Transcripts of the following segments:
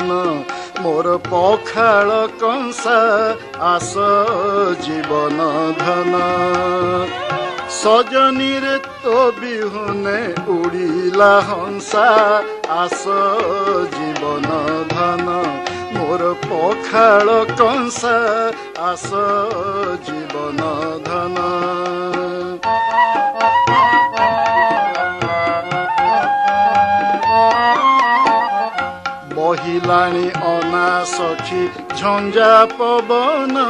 ଧନ ମୋର ପଖାଳ କଂସା ଆସ ଜୀବନ ଧନ ସଜନୀରେ ତୋ ବିହୁନେ ଉଡ଼ିଲା ହଂସା ଆସ ଜୀବନ ଧନ ମୋର ପଖାଳ କଂସା ଆସ ଜୀବନ ଧନ ବହିଲାଣି ଅନା ସଖୀ ଝଞ୍ଜା ପବନ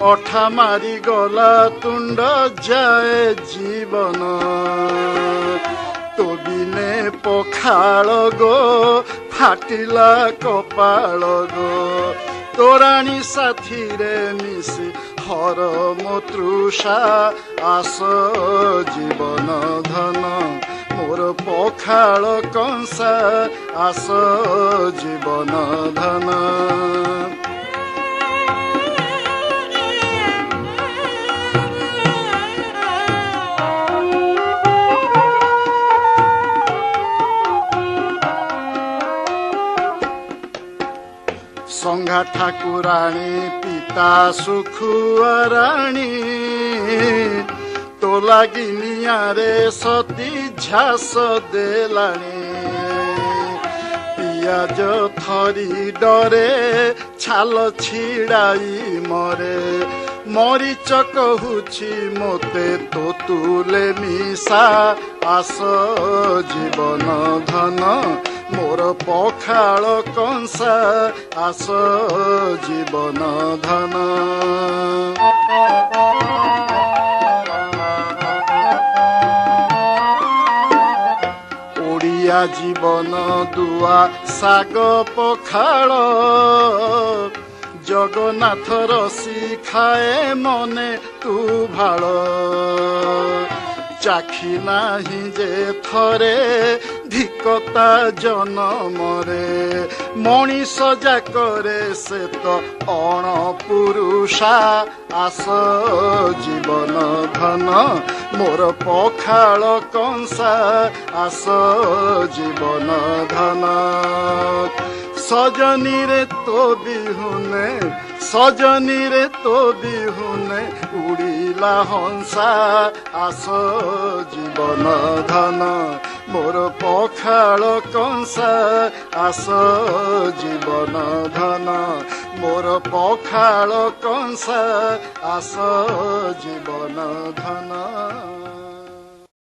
ଅଠା ମାରି ଗଲା ତୁଣ୍ଡ ଯାଏ ଜୀବନ ତୋ ବିନେ ପଖାଳ ଗୋ ଫାଟିଲା କପାଳ ଗୋ ତୋରାଣୀ ସାଥିରେ ମିଶି ହର ମୋ ତୃଷା ଆସ ଜୀବନ ଧନ ମୋର ପଖାଳ କଂସା ଆସ ଜୀବନ ଧନ ସଂଘା ଠାକୁରାଣୀ ପିତା ସୁଖୁଆରାଣୀ ତୋ ଲାଗି ନିଆଁରେ ସତୀ ଝାସ ଦେଲାଣି ପିଆଜ ଥରି ଡରେ ଛାଲ ଛିଡ଼ାଇ ମରେ ମରିଚ କହୁଛି ମୋତେ ତୋ ତୁଲେ ମିଶା ଆସ ଜୀବନ ଧନ ମୋର ପଖାଳ କଂସା ଆସ ଜୀବନ ଧନ ଓଡ଼ିଆ ଜୀବନ ଦୁଆ ଶାଗ ପଖାଳ ଜଗନ୍ନାଥ ରସି ଖାଏ ମନେ ତୁ ଭାଳ ଚାଖି ନାହିଁ ଯେ ଥରେ ଧିକତା ଜନମରେ ମଣିଷ ଯାକରେ ସେ ତ ଅଣପୁରୁଷା ଆସ ଜୀବନ ଧନ ମୋର ପଖାଳ କଂସା ଆସ ଜୀବନ ଧନ ସଜନୀରେ ତୋ ବିହୁନେ ସଜନୀରେ ତୋ ବିହୁନେ ଉଡ଼ିଲା ହଂସା ଆସ ଜୀବନ ଧନ ମୋର ପଖାଳ କଂସା ଆସ ଜୀବନ ଧନ ମୋର ପଖାଳ କଂସା ଆସ ଜୀବନ ଧନ